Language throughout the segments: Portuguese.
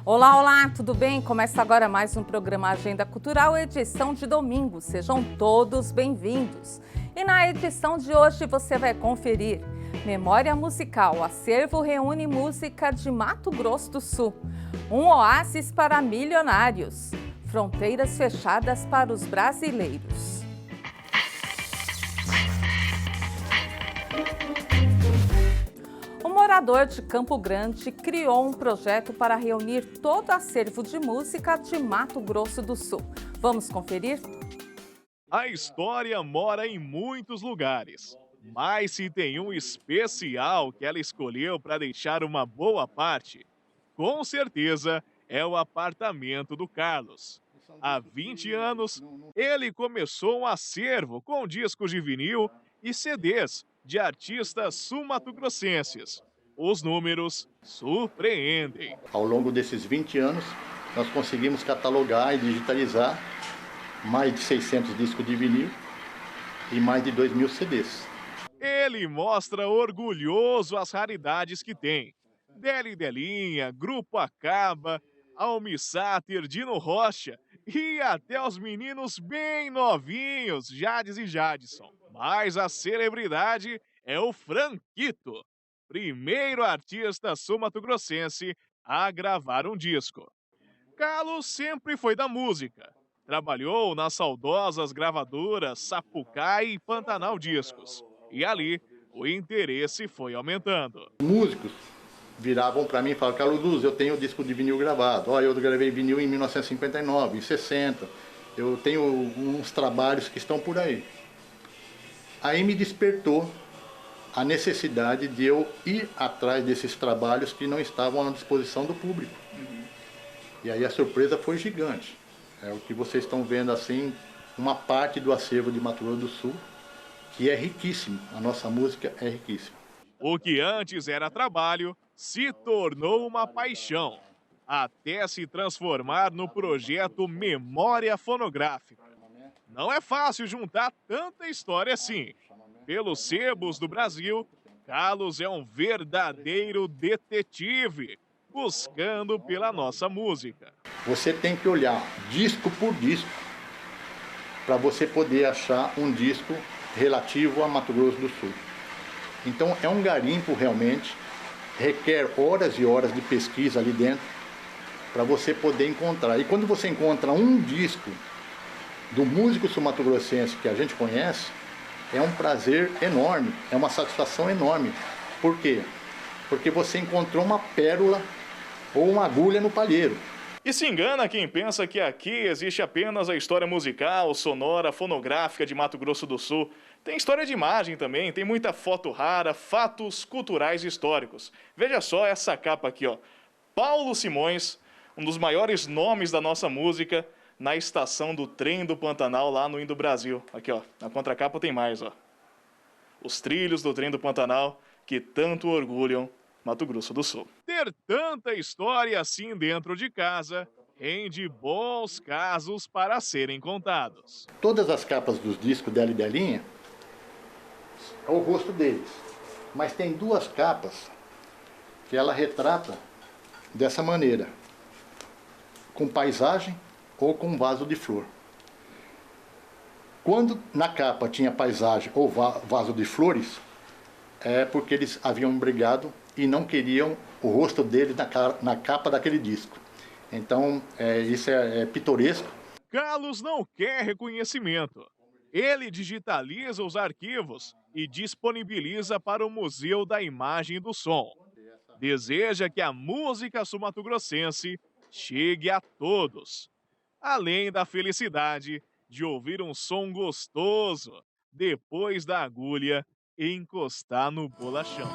Olá, olá, tudo bem? Começa agora mais um programa Agenda Cultural, edição de domingo. Sejam todos bem-vindos. E na edição de hoje você vai conferir Memória Musical, acervo reúne música de Mato Grosso do Sul. Um oásis para milionários. Fronteiras fechadas para os brasileiros. O morador de Campo Grande criou um projeto para reunir todo o acervo de música de Mato Grosso do Sul. Vamos conferir? A história mora em muitos lugares, mas se tem um especial que ela escolheu para deixar uma boa parte, com certeza é o apartamento do Carlos. Há 20 anos, ele começou um acervo com discos de vinil e CDs de artistas sul-mato-grossenses. Os números surpreendem. Ao longo desses 20 anos, nós conseguimos catalogar e digitalizar mais de 600 discos de vinil e mais de 2.000 CDs. Ele mostra orgulhoso as raridades que tem. Deli Delinha, Grupo Acaba, Almi Sater, Dino Rocha e até os meninos bem novinhos, Jades e Jadson. Mas a celebridade é o Franquito, primeiro artista sul-mato-grossense a gravar um disco. Carlos sempre foi da música. Trabalhou nas saudosas gravadoras Sapucaí e Pantanal Discos. E ali, o interesse foi aumentando. Músicos viravam para mim e falavam: Carlos Luz, eu tenho o disco de vinil gravado. Olha, eu gravei vinil em 1959, em 60. Eu tenho uns trabalhos que estão por aí. Aí me despertou a necessidade de eu ir atrás desses trabalhos que não estavam à disposição do público. E aí a surpresa foi gigante. É o que vocês estão vendo assim, uma parte do acervo de Mato Grosso do Sul, que é riquíssimo. A nossa música é riquíssima. O que antes era trabalho se tornou uma paixão, até se transformar no projeto Memória Fonográfica. Não é fácil juntar tanta história assim. Pelos sebos do Brasil, Carlos é um verdadeiro detetive, buscando pela nossa música. Você tem que olhar disco por disco para você poder achar um disco relativo a Mato Grosso do Sul. Então é um garimpo realmente, requer horas e horas de pesquisa ali dentro para você poder encontrar. E quando você encontra um disco do músico sul-mato-grossense que a gente conhece, é um prazer enorme, é uma satisfação enorme. Por quê? Porque você encontrou uma pérola ou uma agulha no palheiro. E se engana quem pensa que aqui existe apenas a história musical, sonora, fonográfica de Mato Grosso do Sul. Tem história de imagem também, tem muita foto rara, fatos culturais e históricos. Veja só essa capa aqui, ó. Paulo Simões, um dos maiores nomes da nossa música, na estação do trem do Pantanal, lá no Indo Brasil. Aqui, ó, na contracapa tem mais, ó. Os trilhos do trem do Pantanal que tanto orgulham Mato Grosso do Sul. Ter tanta história assim dentro de casa rende bons casos para serem contados. Todas as capas dos discos Deli Delinha é o rosto deles. Mas tem duas capas que ela retrata dessa maneira, com paisagem ou com vaso de flor. Quando na capa tinha paisagem ou vaso de flores, é porque eles haviam brigado e não queriam o rosto dele na capa daquele disco. Então, isso é pitoresco. Carlos não quer reconhecimento. Ele digitaliza os arquivos e disponibiliza para o Museu da Imagem e do Som. Deseja que a música sul-mato-grossense chegue a todos, além da felicidade de ouvir um som gostoso depois da agulha encostar no bolachão.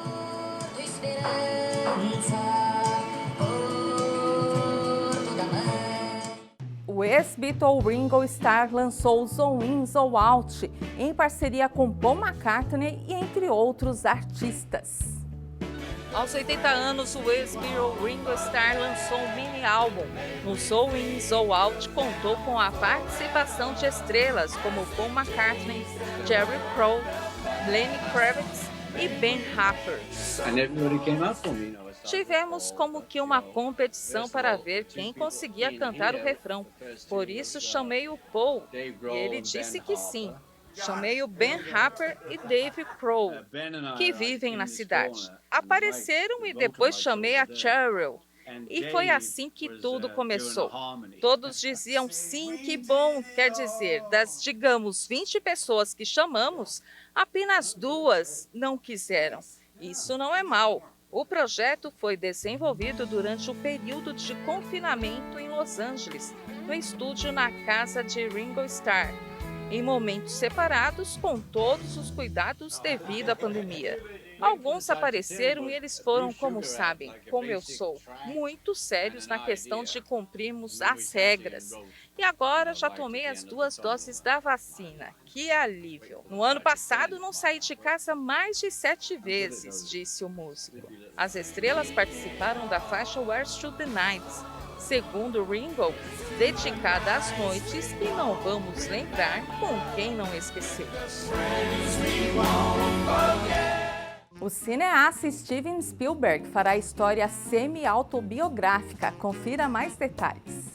O ex-Beatle Ringo Starr lançou Zou In, Zou Out em parceria com Paul McCartney e entre outros artistas. Aos 80 anos, o ex-Beatle Ringo Starr lançou um mini-álbum. No Zou In, Zou Out contou com a participação de estrelas como Paul McCartney, Jerry Crow, Lenny Kravitz e Ben Harper. And everybody came out for me, Tivemos como que uma competição para ver quem conseguia cantar o refrão. Por isso chamei o Paul e ele disse que sim. Chamei o Ben Harper e Dave Crow, que vivem na cidade. Apareceram e depois chamei a Cheryl. E foi assim que tudo começou. Todos diziam sim, que bom. Quer dizer, das, digamos, 20 pessoas que chamamos, apenas 2 não quiseram. Isso não é mal. O projeto foi desenvolvido durante o período de confinamento em Los Angeles, no estúdio na casa de Ringo Starr, em momentos separados com todos os cuidados devido à pandemia. Alguns apareceram e eles foram, como sabem, como eu sou, muito sérios na questão de cumprirmos as regras. E agora já tomei as 2 doses da vacina. Que alívio! No ano passado não saí de casa mais de 7 vezes, disse o músico. As estrelas participaram da faixa Where's to the Night, segundo Ringo, dedicada às noites, e não vamos lembrar com quem não esquecemos. O cineasta Steven Spielberg fará história semi-autobiográfica. Confira mais detalhes.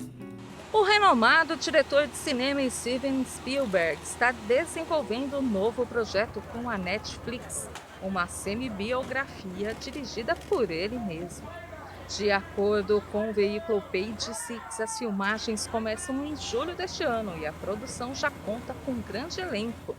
O renomado diretor de cinema Steven Spielberg está desenvolvendo um novo projeto com a Netflix, uma semi-biografia dirigida por ele mesmo. De acordo com o veículo Page Six, as filmagens começam em julho deste ano e a produção já conta com um grande elenco.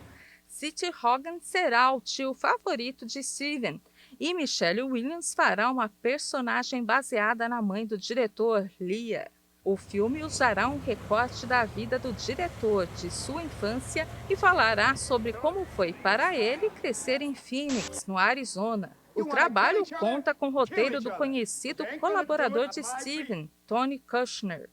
Seth Rogen será o tio favorito de Steven e Michelle Williams fará uma personagem baseada na mãe do diretor, Leah. O filme usará um recorte da vida do diretor, de sua infância, e falará sobre como foi para ele crescer em Phoenix, no Arizona. O trabalho conta com o roteiro do conhecido colaborador de Steven, Tony Kushner.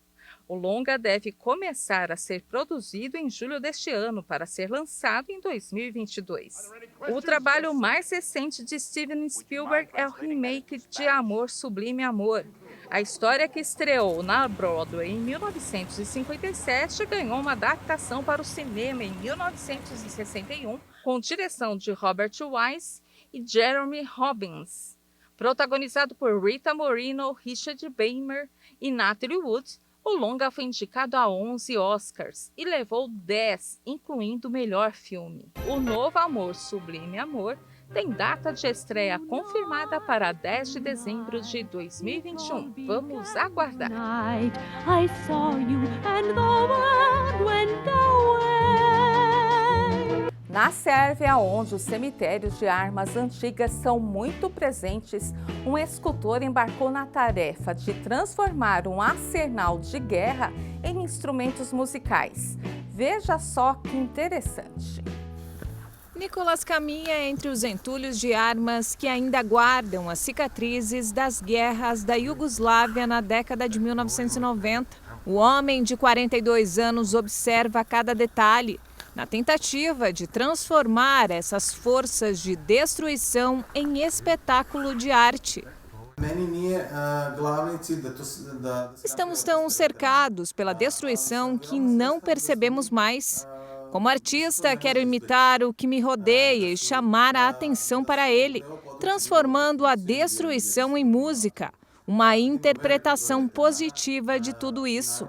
O longa deve começar a ser produzido em julho deste ano para ser lançado em 2022. O trabalho mais recente de Steven Spielberg é o remake de Amor, Sublime Amor. A história, que estreou na Broadway em 1957, ganhou uma adaptação para o cinema em 1961, com direção de Robert Wise e Jeremy Robbins. Protagonizado por Rita Moreno, Richard Beymer e Natalie Wood, o longa foi indicado a 11 Oscars e levou 10, incluindo o melhor filme. O novo Amor, Sublime Amor tem data de estreia confirmada para 10 de dezembro de 2021. Vamos aguardar. Na Sérvia, onde os cemitérios de armas antigas são muito presentes, um escultor embarcou na tarefa de transformar um arsenal de guerra em instrumentos musicais. Veja só que interessante. Nicolas caminha entre os entulhos de armas que ainda guardam as cicatrizes das guerras da Iugoslávia na década de 1990. O homem de 42 anos observa cada detalhe, na tentativa de transformar essas forças de destruição em espetáculo de arte. Estamos tão cercados pela destruição que não percebemos mais. Como artista, quero imitar o que me rodeia e chamar a atenção para ele, transformando a destruição em música, uma interpretação positiva de tudo isso.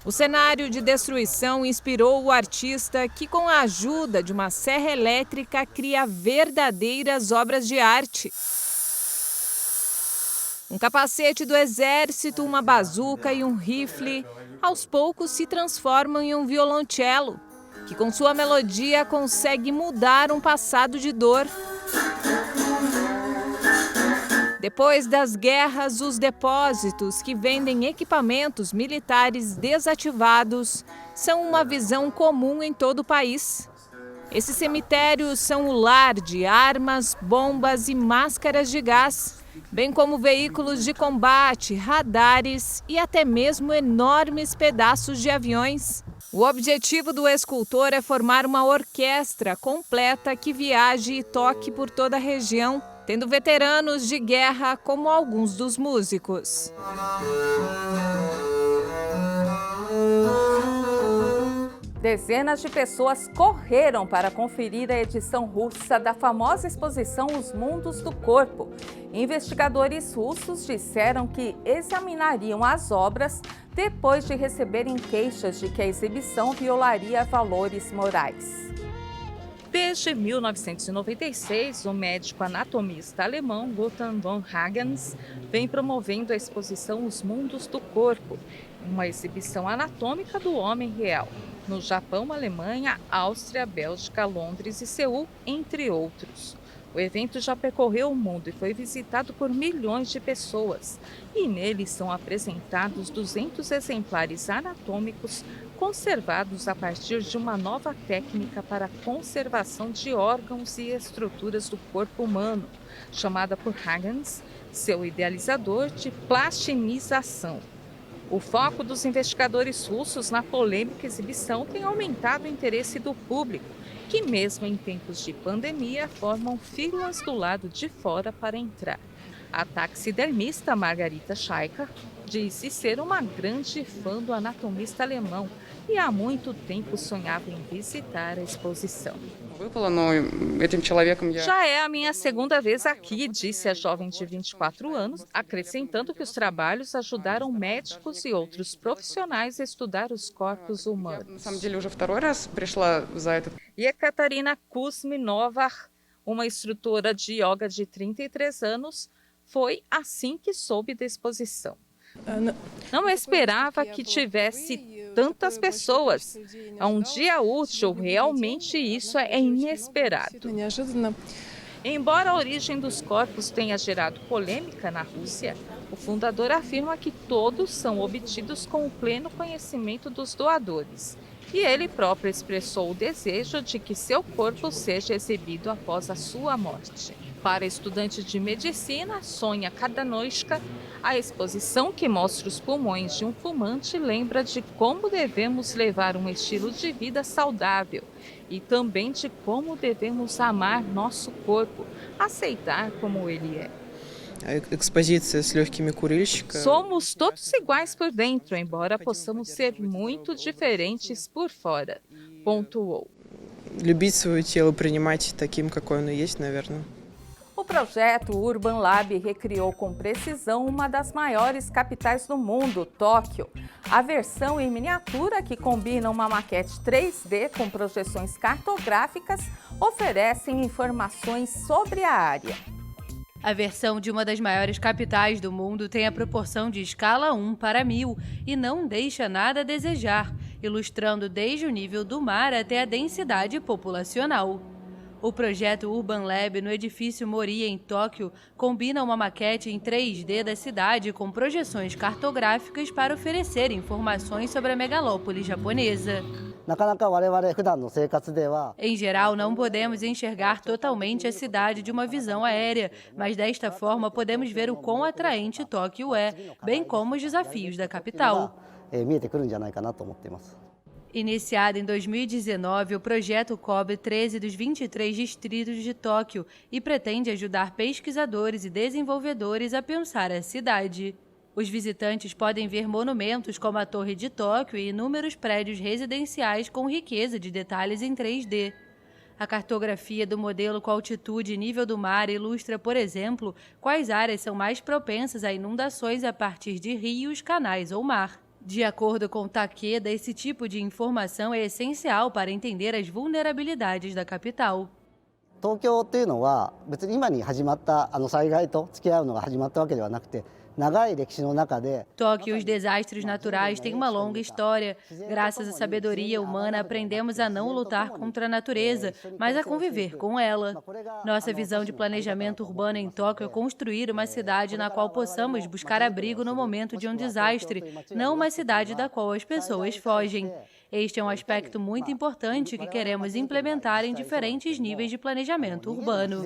O cenário de destruição inspirou o artista que, com a ajuda de uma serra elétrica, cria verdadeiras obras de arte. Um capacete do exército, uma bazuca e um rifle, aos poucos se transformam em um violoncelo, que com sua melodia consegue mudar um passado de dor. Depois das guerras, os depósitos que vendem equipamentos militares desativados são uma visão comum em todo o país. Esses cemitérios são o lar de armas, bombas e máscaras de gás, bem como veículos de combate, radares e até mesmo enormes pedaços de aviões. O objetivo do escultor é formar uma orquestra completa que viaje e toque por toda a região, tendo veteranos de guerra como alguns dos músicos. Dezenas de pessoas correram para conferir a edição russa da famosa exposição Os Mundos do Corpo. Investigadores russos disseram que examinariam as obras depois de receberem queixas de que a exibição violaria valores morais. Desde 1996, o médico anatomista alemão Lothar von Hagens vem promovendo a exposição Os Mundos do Corpo, uma exibição anatômica do homem real, no Japão, Alemanha, Áustria, Bélgica, Londres e Seul, entre outros. O evento já percorreu o mundo e foi visitado por milhões de pessoas. E nele são apresentados 200 exemplares anatômicos conservados a partir de uma nova técnica para a conservação de órgãos e estruturas do corpo humano, chamada por Hagens, seu idealizador, de plastinização. O foco dos investigadores russos na polêmica exibição tem aumentado o interesse do público, que mesmo em tempos de pandemia formam filas do lado de fora para entrar. A taxidermista Margarita Schaiker disse ser uma grande fã do anatomista alemão e há muito tempo sonhava em visitar a exposição. Já é a minha segunda vez aqui, disse a jovem de 24 anos, acrescentando que os trabalhos ajudaram médicos e outros profissionais a estudar os corpos humanos. E a Katarina Kuzminova, uma instrutora de yoga de 33 anos, foi assim que soube da exposição. Não esperava que tivesse tantas pessoas. É um dia útil, realmente isso é inesperado. Embora a origem dos corpos tenha gerado polêmica na Rússia, o fundador afirma que todos são obtidos com o pleno conhecimento dos doadores. E ele próprio expressou o desejo de que seu corpo seja exibido após a sua morte. Para a estudante de medicina, Sônia Kadanoishka, a exposição que mostra os pulmões de um fumante lembra de como devemos levar um estilo de vida saudável e também de como devemos amar nosso corpo, aceitar como ele é. Somos todos iguais por dentro, embora possamos ser muito diferentes por fora, pontuou. O projeto Urban Lab recriou com precisão uma das maiores capitais do mundo, Tóquio. A versão em miniatura, que combina uma maquete 3D com projeções cartográficas, oferece informações sobre a área. A versão de uma das maiores capitais do mundo tem a proporção de escala 1:1000 e não deixa nada a desejar, ilustrando desde o nível do mar até a densidade populacional. O projeto Urban Lab no edifício Mori, em Tóquio, combina uma maquete em 3D da cidade com projeções cartográficas para oferecer informações sobre a megalópole japonesa. Em geral, não podemos enxergar totalmente a cidade de uma visão aérea, mas desta forma podemos ver o quão atraente Tóquio é, bem como os desafios da capital. Iniciado em 2019, o projeto cobre 13 dos 23 distritos de Tóquio e pretende ajudar pesquisadores e desenvolvedores a pensar a cidade. Os visitantes podem ver monumentos como a Torre de Tóquio e inúmeros prédios residenciais com riqueza de detalhes em 3D. A cartografia do modelo com altitude e nível do mar ilustra, por exemplo, quais áreas são mais propensas a inundações a partir de rios, canais ou mar. De acordo com Takeda, esse tipo de informação é essencial para entender as vulnerabilidades da capital. Tóquio e os desastres naturais têm uma longa história. Graças à sabedoria humana, aprendemos a não lutar contra a natureza, mas a conviver com ela. Nossa visão de planejamento urbano em Tóquio é construir uma cidade na qual possamos buscar abrigo no momento de um desastre, não uma cidade da qual as pessoas fogem. Este é um aspecto muito importante que queremos implementar em diferentes níveis de planejamento urbano.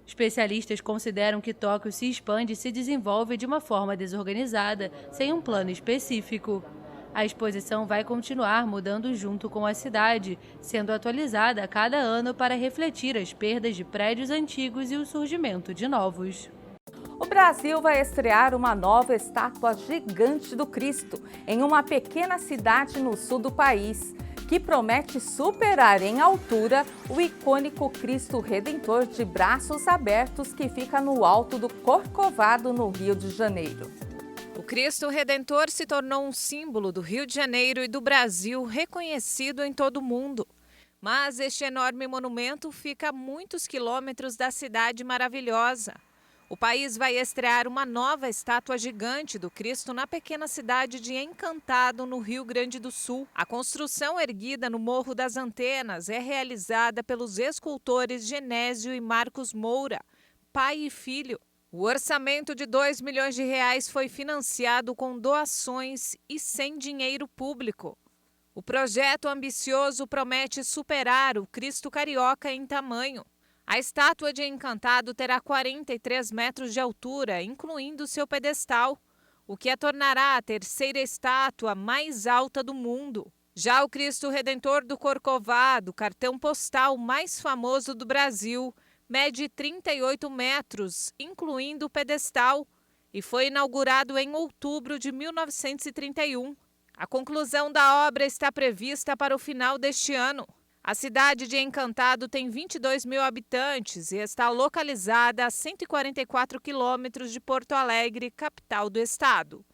Especialistas consideram que Tóquio se expande e se desenvolve de uma forma desorganizada, sem um plano específico. A exposição vai continuar mudando junto com a cidade, sendo atualizada a cada ano para refletir as perdas de prédios antigos e o surgimento de novos. O Brasil vai estrear uma nova estátua gigante do Cristo em uma pequena cidade no sul do país, que promete superar em altura o icônico Cristo Redentor de braços abertos que fica no alto do Corcovado, no Rio de Janeiro. O Cristo Redentor se tornou um símbolo do Rio de Janeiro e do Brasil, reconhecido em todo o mundo. Mas este enorme monumento fica a muitos quilômetros da cidade maravilhosa. O país vai estrear uma nova estátua gigante do Cristo na pequena cidade de Encantado, no Rio Grande do Sul. A construção, erguida no Morro das Antenas, é realizada pelos escultores Genésio e Marcos Moura, pai e filho. O orçamento de R$ 2 milhões foi financiado com doações e sem dinheiro público. O projeto ambicioso promete superar o Cristo Carioca em tamanho. A estátua de Encantado terá 43 metros de altura, incluindo seu pedestal, o que a tornará a terceira estátua mais alta do mundo. Já o Cristo Redentor do Corcovado, cartão postal mais famoso do Brasil, mede 38 metros, incluindo o pedestal, e foi inaugurado em outubro de 1931. A conclusão da obra está prevista para o final deste ano. A cidade de Encantado tem 22 mil habitantes e está localizada a 144 quilômetros de Porto Alegre, capital do estado.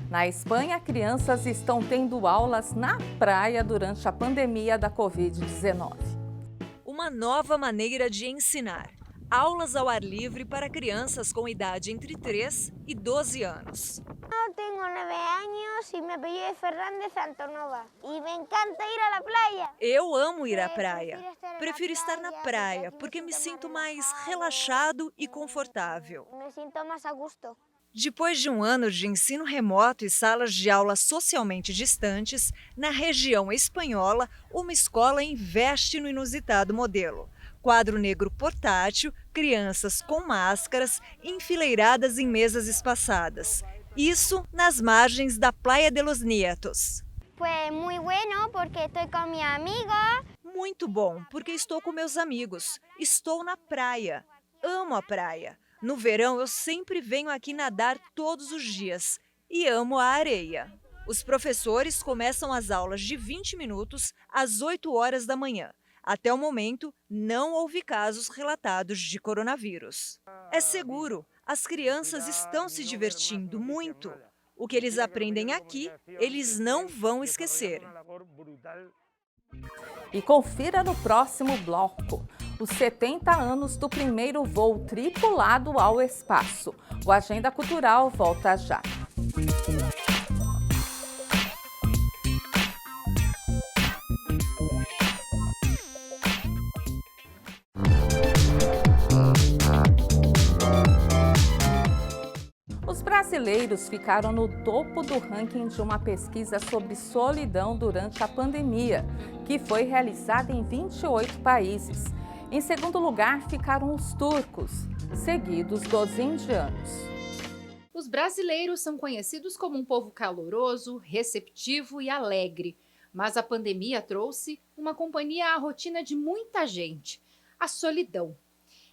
Na Espanha, crianças estão tendo aulas na praia durante a pandemia da Covid-19. Uma nova maneira de ensinar. Aulas ao ar livre para crianças com idade entre 3 e 12 anos. Eu tenho 9 anos e me apellido Fernández Antonova. E me encanta ir à praia. Eu amo ir à praia. Prefiro estar na praia porque me sinto mais relaxado e confortável. Me sinto mais a gusto. Depois de um ano de ensino remoto e salas de aula socialmente distantes, na região espanhola, uma escola investe no inusitado modelo. Quadro negro portátil, crianças com máscaras enfileiradas em mesas espaçadas. Isso nas margens da Playa de los Nietos. Pues muy bueno porque estoy con mi amiga. Muito bom, porque estou com meus amigos. Estou na praia. Amo a praia. No verão eu sempre venho aqui nadar todos os dias e amo a areia. Os professores começam as aulas de 20 minutos às 8 horas da manhã. Até o momento, não houve casos relatados de coronavírus. É seguro, as crianças estão se divertindo muito. O que eles aprendem aqui, eles não vão esquecer. E confira no próximo bloco os 70 anos do primeiro voo tripulado ao espaço. O Agenda Cultural volta já. Os brasileiros ficaram no topo do ranking de uma pesquisa sobre solidão durante a pandemia, que foi realizada em 28 países. Em segundo lugar ficaram os turcos, seguidos dos indianos. Os brasileiros são conhecidos como um povo caloroso, receptivo e alegre. Mas a pandemia trouxe uma companhia à rotina de muita gente: a solidão.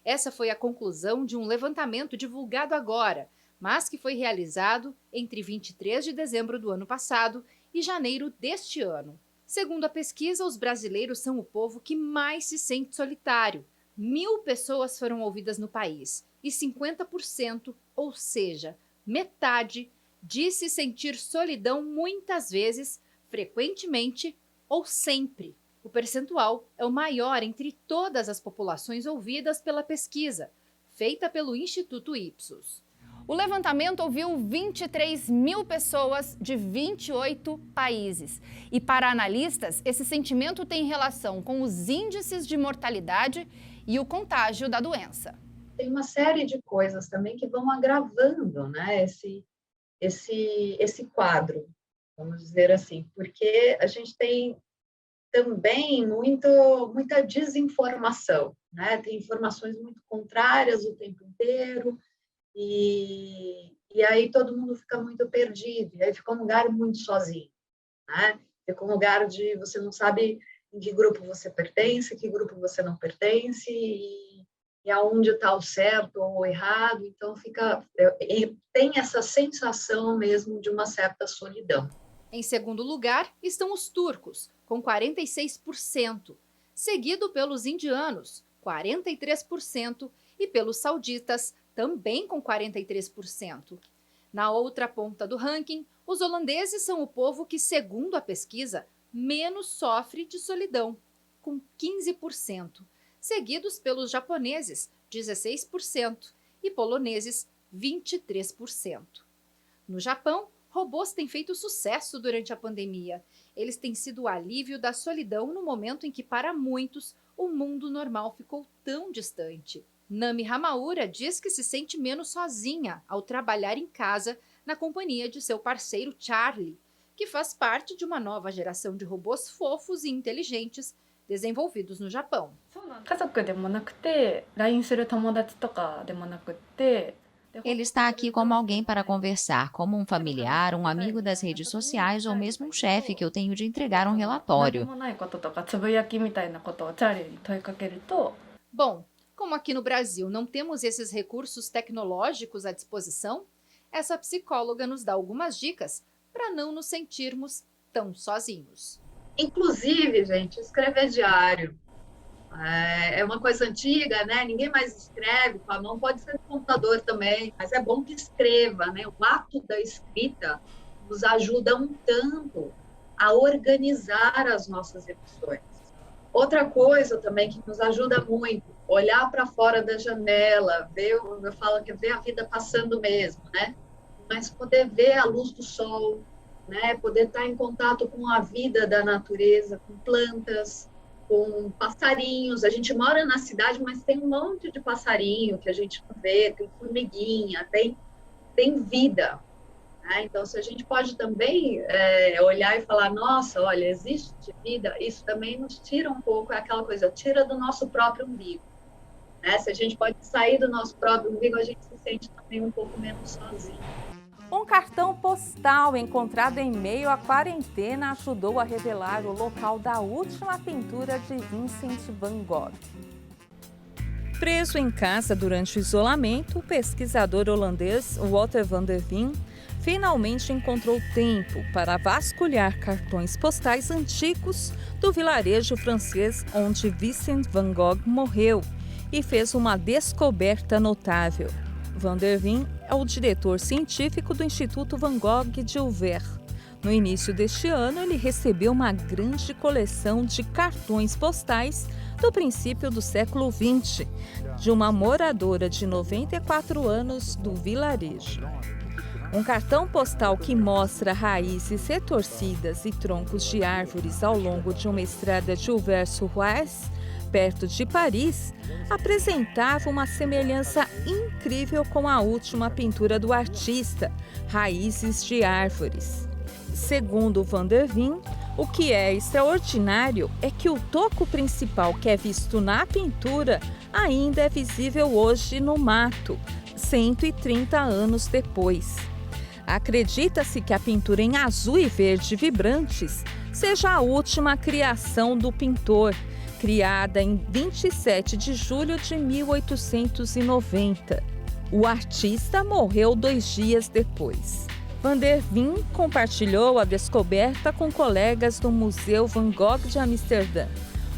Essa foi a conclusão de um levantamento divulgado agora, mas que foi realizado entre 23 de dezembro do ano passado e janeiro deste ano. Segundo a pesquisa, os brasileiros são o povo que mais se sente solitário. 1.000 pessoas foram ouvidas no país e 50%, ou seja, metade, disse sentir solidão muitas vezes, frequentemente ou sempre. O percentual é o maior entre todas as populações ouvidas pela pesquisa, feita pelo Instituto Ipsos. O levantamento ouviu 23 mil pessoas de 28 países. E para analistas, esse sentimento tem relação com os índices de mortalidade e o contágio da doença. Tem uma série de coisas também que vão agravando, né, esse quadro, vamos dizer assim, porque a gente tem também muita desinformação, né? Tem informações muito contrárias o tempo inteiro, e aí todo mundo fica muito perdido, e aí fica um lugar muito sozinho. né? Fica um lugar de você não sabe em que grupo você pertence, que grupo você não pertence, e aonde está o certo ou o errado. Então, tem essa sensação mesmo de uma certa solidão. Em segundo lugar estão os turcos, com 46%, seguido pelos indianos, 43%, e pelos sauditas, também com 43%. Na outra ponta do ranking, os holandeses são o povo que, segundo a pesquisa, menos sofre de solidão, com 15%, seguidos pelos japoneses, 16%, e poloneses, 23%. No Japão, robôs têm feito sucesso durante a pandemia. Eles têm sido o alívio da solidão no momento em que, para muitos, o mundo normal ficou tão distante. Nami Hamaura diz que se sente menos sozinha ao trabalhar em casa na companhia de seu parceiro Charlie, que faz parte de uma nova geração de robôs fofos e inteligentes desenvolvidos no Japão. Ele está aqui como alguém para conversar, como um familiar, um amigo das redes sociais ou mesmo um chefe que eu tenho de entregar um relatório. Bom, como aqui no Brasil não temos esses recursos tecnológicos à disposição, essa psicóloga nos dá algumas dicas para não nos sentirmos tão sozinhos. Inclusive, gente, escrever diário. É uma coisa antiga, né? Ninguém mais escreve com a mão, pode ser no computador também, mas é bom que escreva, né? O ato da escrita nos ajuda um tanto a organizar as nossas emoções. Outra coisa também que nos ajuda muito, olhar para fora da janela, eu falo que é ver a vida passando mesmo, né? Mas poder ver a luz do sol, né? Poder estar em contato com a vida da natureza, com plantas, com passarinhos. A gente mora na cidade, mas tem um monte de passarinho que a gente não vê, tem formiguinha, tem vida. Né? Então, se a gente pode também olhar e falar, nossa, olha, existe vida, isso também nos tira um pouco, é aquela coisa, tira do nosso próprio umbigo. Né? Se a gente pode sair do nosso próprio umbigo, a gente se sente também um pouco menos sozinho. Um cartão postal encontrado em meio à quarentena ajudou a revelar o local da última pintura de Vincent van Gogh. Preso em casa durante o isolamento, o pesquisador holandês Wouter van der Veen finalmente encontrou tempo para vasculhar cartões postais antigos do vilarejo francês onde Vincent van Gogh morreu e fez uma descoberta notável. Van der Veen é o diretor científico do Instituto Van Gogh de Uver. No início deste ano, ele recebeu uma grande coleção de cartões postais do princípio do século XX, de uma moradora de 94 anos do vilarejo. Um cartão postal que mostra raízes retorcidas e troncos de árvores ao longo de uma estrada de Auvers-sur-Oise, perto de Paris, apresentava uma semelhança incrível com a última pintura do artista, Raízes de Árvores. Segundo Van der Veen, o que é extraordinário é que o toco principal que é visto na pintura ainda é visível hoje no mato, 130 anos depois. Acredita-se que a pintura em azul e verde vibrantes seja a última criação do pintor, criada em 27 de julho de 1890. O artista morreu 2 dias depois. Van der Veen compartilhou a descoberta com colegas do Museu Van Gogh de Amsterdã,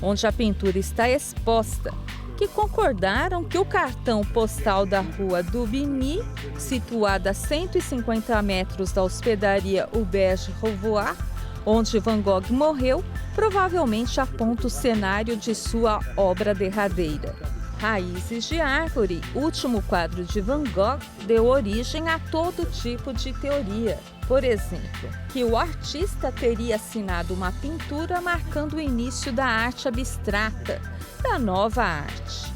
onde a pintura está exposta, que concordaram que o cartão postal da rua Dubigny, situada a 150 metros da hospedaria Auberge-Ravoux, onde Van Gogh morreu, provavelmente aponta o cenário de sua obra derradeira. Raízes de Árvore, último quadro de Van Gogh, deu origem a todo tipo de teoria. Por exemplo, que o artista teria assinado uma pintura marcando o início da arte abstrata, da nova arte.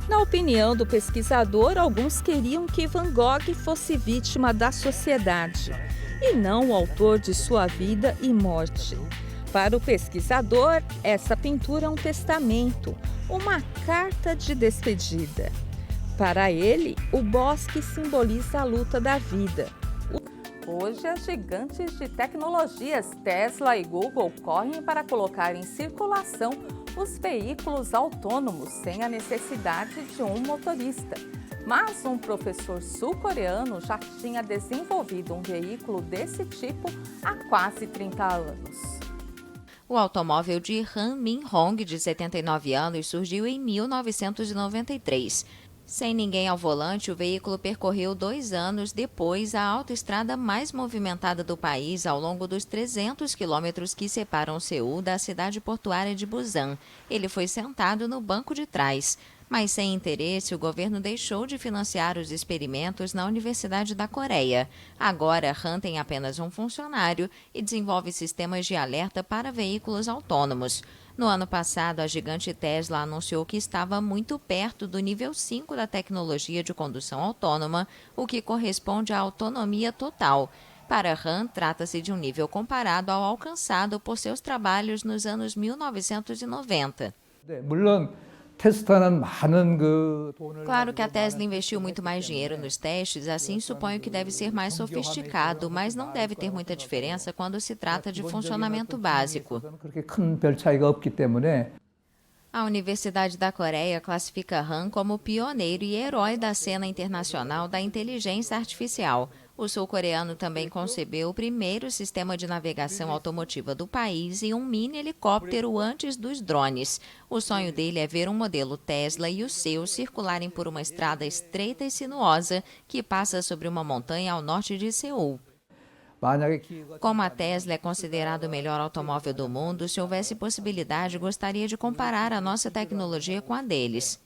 Na opinião do pesquisador, alguns queriam que Van Gogh fosse vítima da sociedade e não o autor de sua vida e morte. Para o pesquisador, essa pintura é um testamento, uma carta de despedida. Para ele, o bosque simboliza a luta da vida. Hoje, as gigantes de tecnologias Tesla e Google correm para colocar em circulação os veículos autônomos sem a necessidade de um motorista. Mas um professor sul-coreano já tinha desenvolvido um veículo desse tipo há quase 30 anos. O automóvel de Han Min-hong, de 79 anos, surgiu em 1993. Sem ninguém ao volante, o veículo percorreu 2 anos depois a autoestrada mais movimentada do país ao longo dos 300 quilômetros que separam Seul da cidade portuária de Busan. Ele foi sentado no banco de trás. Mas sem interesse, o governo deixou de financiar os experimentos na Universidade da Coreia. Agora, Han tem apenas um funcionário e desenvolve sistemas de alerta para veículos autônomos. No ano passado, a gigante Tesla anunciou que estava muito perto do nível 5 da tecnologia de condução autônoma, o que corresponde à autonomia total. Para Han, trata-se de um nível comparado ao alcançado por seus trabalhos nos anos 1990. Claro que a Tesla investiu muito mais dinheiro nos testes, assim suponho que deve ser mais sofisticado, mas não deve ter muita diferença quando se trata de funcionamento básico. A Universidade da Coreia classifica Han como pioneiro e herói da cena internacional da inteligência artificial. O sul-coreano também concebeu o primeiro sistema de navegação automotiva do país e um mini-helicóptero antes dos drones. O sonho dele é ver um modelo Tesla e o seu circularem por uma estrada estreita e sinuosa que passa sobre uma montanha ao norte de Seul. Como a Tesla é considerado o melhor automóvel do mundo, se houvesse possibilidade, gostaria de comparar a nossa tecnologia com a deles.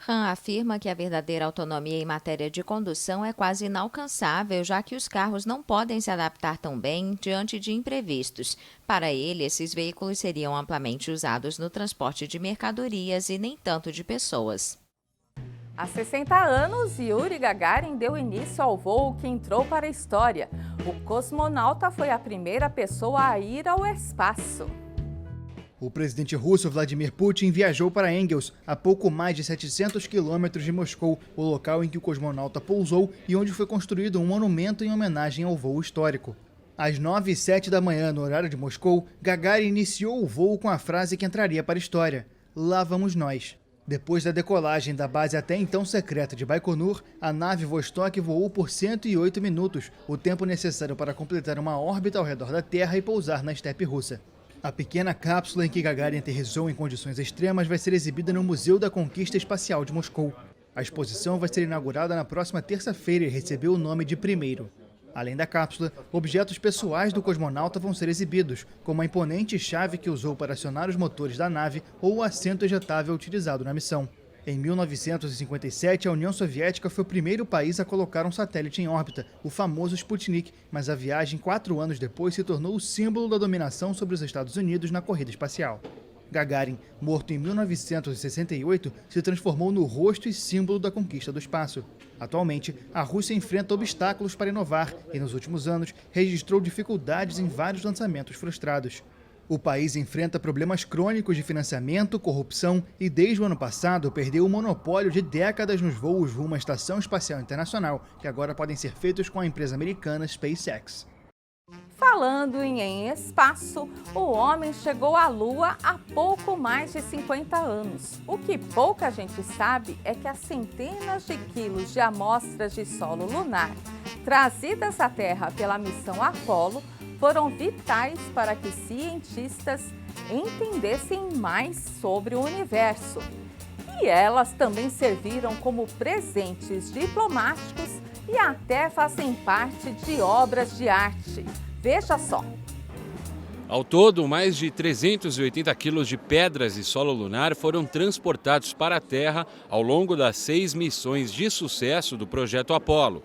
Han afirma que a verdadeira autonomia em matéria de condução é quase inalcançável, já que os carros não podem se adaptar tão bem diante de imprevistos. Para ele, esses veículos seriam amplamente usados no transporte de mercadorias e nem tanto de pessoas. Há 60 anos, Yuri Gagarin deu início ao voo que entrou para a história. O cosmonauta foi a primeira pessoa a ir ao espaço. O presidente russo Vladimir Putin viajou para Engels, a pouco mais de 700 quilômetros de Moscou, o local em que o cosmonauta pousou e onde foi construído um monumento em homenagem ao voo histórico. Às 9h07 da manhã, no horário de Moscou, Gagarin iniciou o voo com a frase que entraria para a história: "Lá vamos nós". Depois da decolagem da base até então secreta de Baikonur, a nave Vostok voou por 108 minutos, o tempo necessário para completar uma órbita ao redor da Terra e pousar na estepe russa. A pequena cápsula em que Gagarin aterrissou em condições extremas vai ser exibida no Museu da Conquista Espacial de Moscou. A exposição vai ser inaugurada na próxima terça-feira e recebeu o nome de Primeiro. Além da cápsula, objetos pessoais do cosmonauta vão ser exibidos, como a imponente chave que usou para acionar os motores da nave ou o assento ejetável utilizado na missão. Em 1957, a União Soviética foi o primeiro país a colocar um satélite em órbita, o famoso Sputnik, mas a viagem 4 anos depois se tornou o símbolo da dominação sobre os Estados Unidos na corrida espacial. Gagarin, morto em 1968, se transformou no rosto e símbolo da conquista do espaço. Atualmente, a Rússia enfrenta obstáculos para inovar e, nos últimos anos, registrou dificuldades em vários lançamentos frustrados. O país enfrenta problemas crônicos de financiamento, corrupção e, desde o ano passado, perdeu o monopólio de décadas nos voos rumo à Estação Espacial Internacional, que agora podem ser feitos com a empresa americana SpaceX. Falando em espaço, o homem chegou à Lua há pouco mais de 50 anos. O que pouca gente sabe é que as centenas de quilos de amostras de solo lunar trazidas à Terra pela missão Apollo foram vitais para que cientistas entendessem mais sobre o universo. E elas também serviram como presentes diplomáticos e até fazem parte de obras de arte. Veja só. Ao todo, mais de 380 quilos de pedras e solo lunar foram transportados para a Terra ao longo das 6 missões de sucesso do projeto Apollo.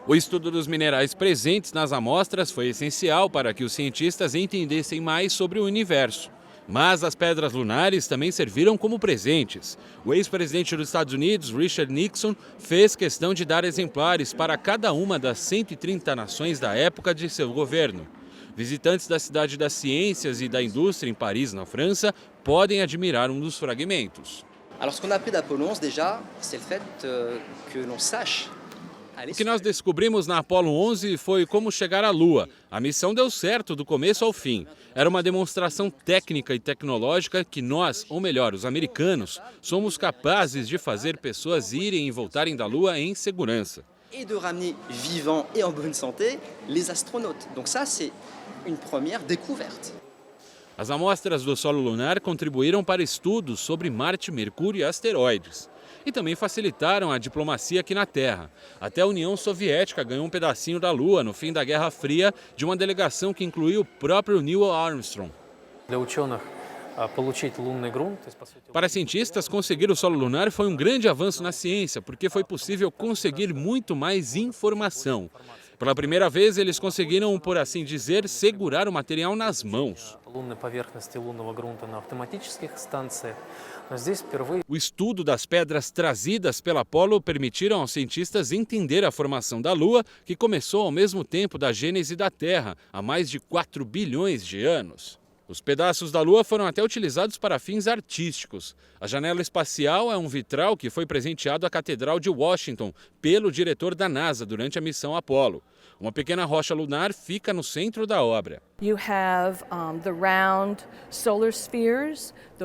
O estudo dos minerais presentes nas amostras foi essencial para que os cientistas entendessem mais sobre o universo. Mas as pedras lunares também serviram como presentes. O ex-presidente dos Estados Unidos, Richard Nixon, fez questão de dar exemplares para cada uma das 130 nações da época de seu governo. Visitantes da Cidade das Ciências e da Indústria em Paris, na França, podem admirar um dos fragmentos. Alors, ce qu'on a appris d'Apollon, déjà, c'est le fait que l'on sache O que nós descobrimos na Apollo 11 foi como chegar à Lua. A missão deu certo do começo ao fim. Era uma demonstração técnica e tecnológica que nós, ou melhor, os americanos, somos capazes de fazer pessoas irem e voltarem da Lua em segurança. Et de ramener vivants et en bonne santé les astronautes. Donc ça, c'est une première découverte. As amostras do solo lunar contribuíram para estudos sobre Marte, Mercúrio e asteroides. E também facilitaram a diplomacia aqui na Terra. Até a União Soviética ganhou um pedacinho da Lua no fim da Guerra Fria de uma delegação que incluiu o próprio Neil Armstrong. Para cientistas, conseguir o solo lunar foi um grande avanço na ciência, porque foi possível conseguir muito mais informação. Pela primeira vez, eles conseguiram, por assim dizer, segurar o material nas mãos. O estudo das pedras trazidas pela Apollo permitiram aos cientistas entender a formação da Lua, que começou ao mesmo tempo da gênese da Terra, há mais de 4 bilhões de anos. Os pedaços da Lua foram até utilizados para fins artísticos. A janela espacial é um vitral que foi presenteado à Catedral de Washington pelo diretor da NASA durante a missão Apollo. Uma pequena rocha lunar fica no centro da obra.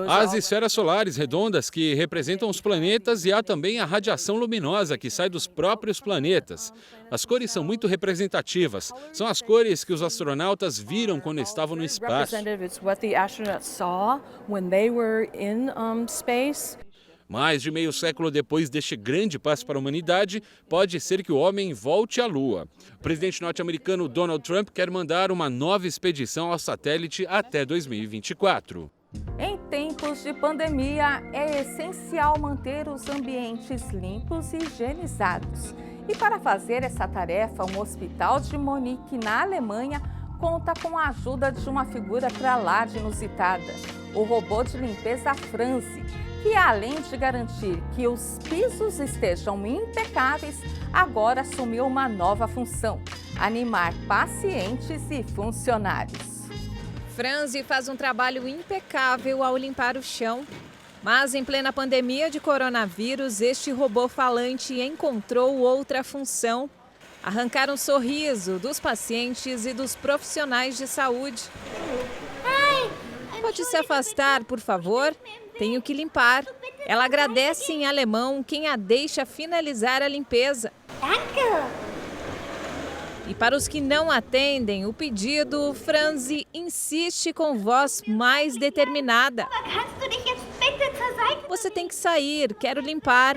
Há as esferas solares redondas que representam os planetas e há também a radiação luminosa que sai dos próprios planetas. As cores são muito representativas. São as cores que os astronautas viram quando estavam no espaço. Mais de meio século depois deste grande passo para a humanidade, pode ser que o homem volte à Lua. O presidente norte-americano Donald Trump quer mandar uma nova expedição ao satélite até 2024. Em tempos de pandemia, é essencial manter os ambientes limpos e higienizados. E para fazer essa tarefa, um hospital de Munique, na Alemanha, conta com a ajuda de uma figura para lá de inusitada, o robô de limpeza Franzi, que além de garantir que os pisos estejam impecáveis, agora assumiu uma nova função: animar pacientes e funcionários. Franzi faz um trabalho impecável ao limpar o chão. Mas em plena pandemia de coronavírus, este robô falante encontrou outra função: arrancar um sorriso dos pacientes e dos profissionais de saúde. Pode se afastar, por favor? Tenho que limpar. Ela agradece em alemão quem a deixa finalizar a limpeza. E para os que não atendem o pedido, Franzi insiste com voz mais determinada. Você tem que sair, quero limpar.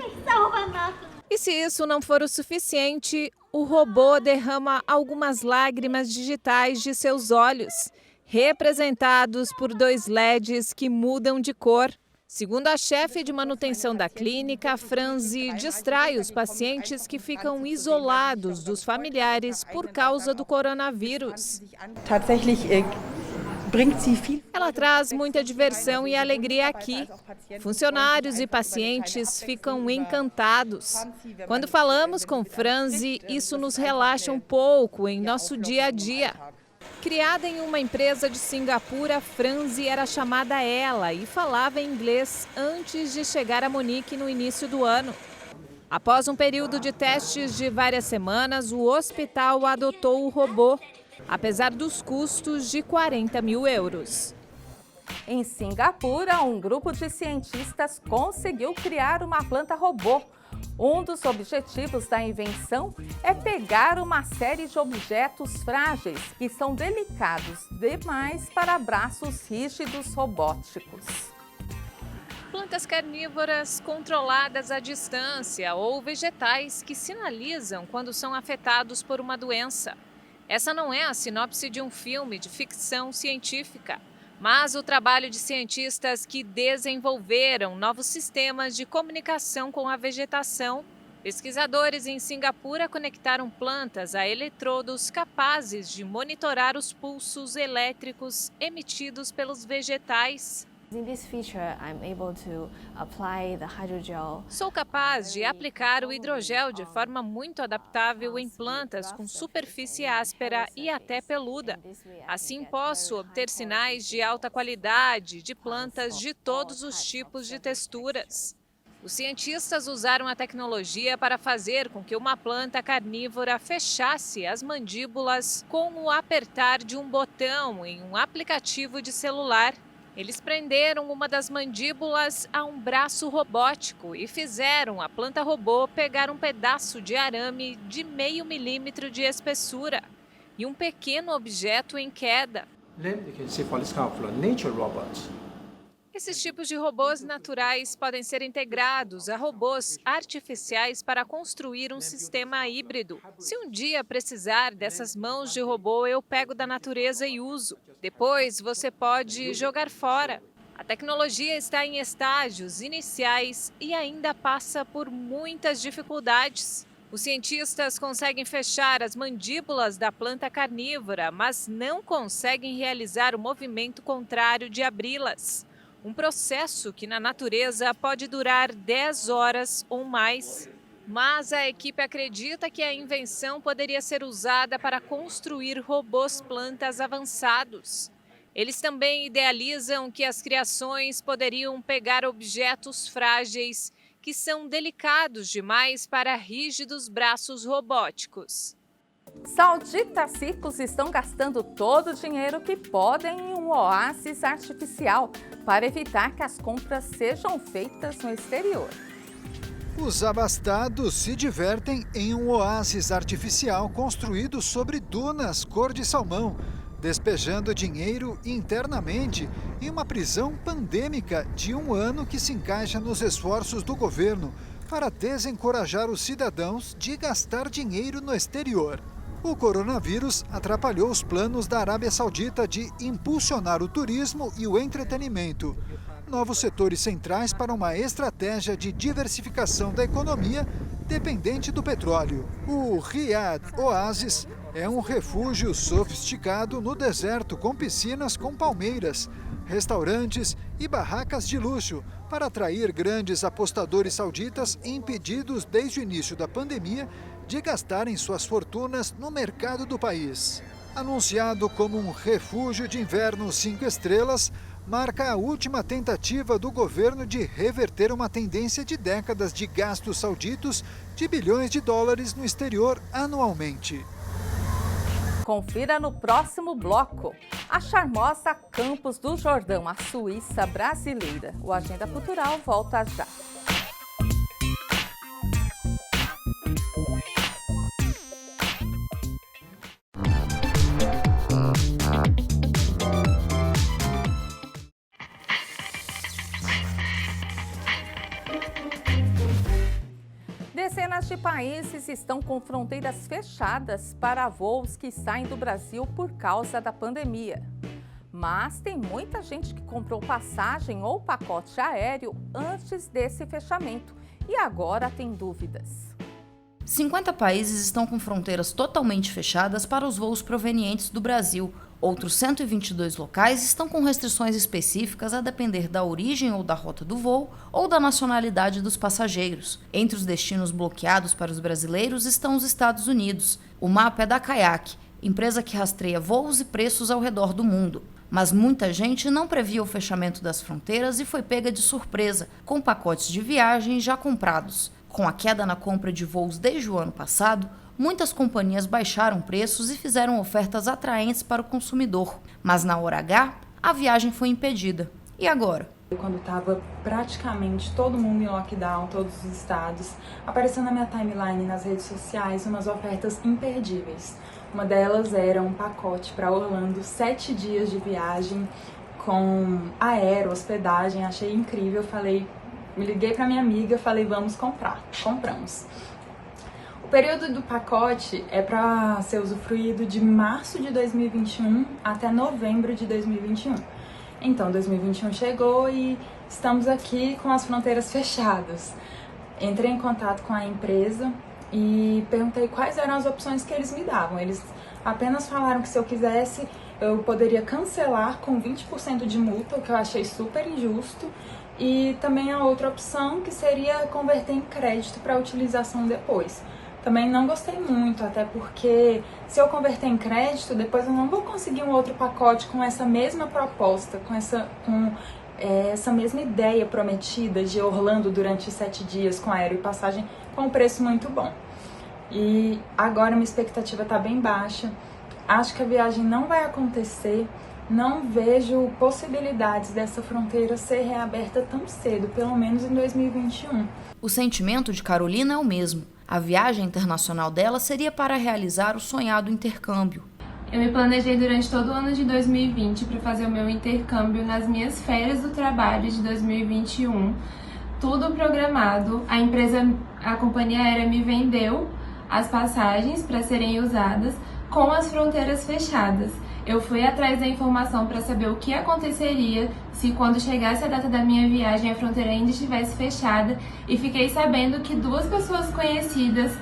E se isso não for o suficiente, o robô derrama algumas lágrimas digitais de seus olhos, representados por 2 LEDs que mudam de cor. Segundo a chefe de manutenção da clínica, Franzi distrai os pacientes que ficam isolados dos familiares por causa do coronavírus. Ela traz muita diversão e alegria aqui. Funcionários e pacientes ficam encantados. Quando falamos com Franzi, isso nos relaxa um pouco em nosso dia a dia. Criada em uma empresa de Singapura, Franzi era chamada Ela e falava inglês antes de chegar a Munique no início do ano. Após um período de testes de várias semanas, o hospital adotou o robô, apesar dos custos de 40 mil euros. Em Singapura, um grupo de cientistas conseguiu criar uma planta robô. Um dos objetivos da invenção é pegar uma série de objetos frágeis que são delicados demais para braços rígidos robóticos. Plantas carnívoras controladas à distância ou vegetais que sinalizam quando são afetados por uma doença. Essa não é a sinopse de um filme de ficção científica, mas o trabalho de cientistas que desenvolveram novos sistemas de comunicação com a vegetação. Pesquisadores em Singapura conectaram plantas a eletrodos capazes de monitorar os pulsos elétricos emitidos pelos vegetais. Sou capaz de aplicar o hidrogel de forma muito adaptável em plantas com superfície áspera e até peluda. Assim, posso obter sinais de alta qualidade de plantas de todos os tipos de texturas. Os cientistas usaram a tecnologia para fazer com que uma planta carnívora fechasse as mandíbulas com o apertar de um botão em um aplicativo de celular. Eles prenderam uma das mandíbulas a um braço robótico e fizeram a planta robô pegar um pedaço de arame de 0,5 milímetro de espessura e um pequeno objeto em queda. Esses tipos de robôs naturais podem ser integrados a robôs artificiais para construir um sistema híbrido. Se um dia precisar dessas mãos de robô, eu pego da natureza e uso. Depois você pode jogar fora. A tecnologia está em estágios iniciais e ainda passa por muitas dificuldades. Os cientistas conseguem fechar as mandíbulas da planta carnívora, mas não conseguem realizar o movimento contrário de abri-las. Um processo que na natureza pode durar 10 horas ou mais. Mas a equipe acredita que a invenção poderia ser usada para construir robôs plantas avançados. Eles também idealizam que as criações poderiam pegar objetos frágeis que são delicados demais para rígidos braços robóticos. Saudita Circos estão gastando todo o dinheiro que podem em um oásis artificial para evitar que as compras sejam feitas no exterior. Os abastados se divertem em um oásis artificial construído sobre dunas cor de salmão, despejando dinheiro internamente em uma prisão pandêmica de 1 ano que se encaixa nos esforços do governo para desencorajar os cidadãos de gastar dinheiro no exterior. O coronavírus atrapalhou os planos da Arábia Saudita de impulsionar o turismo e o entretenimento, novos setores centrais para uma estratégia de diversificação da economia dependente do petróleo. O Riyadh Oasis é um refúgio sofisticado no deserto com piscinas com palmeiras, restaurantes e barracas de luxo para atrair grandes apostadores sauditas impedidos desde o início da pandemia de gastarem suas fortunas no mercado do país. Anunciado como um refúgio de inverno 5 estrelas, marca a última tentativa do governo de reverter uma tendência de décadas de gastos sauditos de bilhões de dólares no exterior anualmente. Confira no próximo bloco. A charmosa Campos do Jordão, a Suíça brasileira. O Agenda Cultural volta já. Dezenas de países estão com fronteiras fechadas para voos que saem do Brasil por causa da pandemia. Mas tem muita gente que comprou passagem ou pacote aéreo antes desse fechamento e agora tem dúvidas. 50 países estão com fronteiras totalmente fechadas para os voos provenientes do Brasil. Outros 122 locais estão com restrições específicas a depender da origem ou da rota do voo ou da nacionalidade dos passageiros. Entre os destinos bloqueados para os brasileiros estão os Estados Unidos. O mapa é da Kayak, empresa que rastreia voos e preços ao redor do mundo. Mas muita gente não previa o fechamento das fronteiras e foi pega de surpresa, com pacotes de viagem já comprados. Com a queda na compra de voos desde o ano passado, muitas companhias baixaram preços e fizeram ofertas atraentes para o consumidor. Mas na hora H, a viagem foi impedida. E agora? Quando estava praticamente todo mundo em lockdown, todos os estados, apareceu na minha timeline nas redes sociais umas ofertas imperdíveis. Uma delas era um pacote para Orlando, 7 dias de viagem com aero, hospedagem, achei incrível, me liguei para minha amiga, falei vamos comprar, compramos. O período do pacote é para ser usufruído de março de 2021 até novembro de 2021. Então 2021 chegou e estamos aqui com as fronteiras fechadas. Entrei em contato com a empresa e perguntei quais eram as opções que eles me davam. Eles apenas falaram que se eu quisesse eu poderia cancelar com 20% de multa, o que eu achei super injusto. E também a outra opção que seria converter em crédito para utilização depois. Também não gostei muito, até porque se eu converter em crédito, depois eu não vou conseguir um outro pacote com essa mesma proposta, com essa mesma ideia prometida de Orlando durante 7 dias com aéreo e passagem com um preço muito bom. E agora minha expectativa está bem baixa, acho que a viagem não vai acontecer, não vejo possibilidades dessa fronteira ser reaberta tão cedo, pelo menos em 2021. O sentimento de Carolina é o mesmo. A viagem internacional dela seria para realizar o sonhado intercâmbio. Eu me planejei durante todo o ano de 2020 para fazer o meu intercâmbio nas minhas férias do trabalho de 2021. Tudo programado. A companhia aérea me vendeu as passagens para serem usadas com as fronteiras fechadas. Eu fui atrás da informação para saber o que aconteceria se quando chegasse a data da minha viagem a fronteira ainda estivesse fechada, e fiquei sabendo que 2 pessoas conhecidas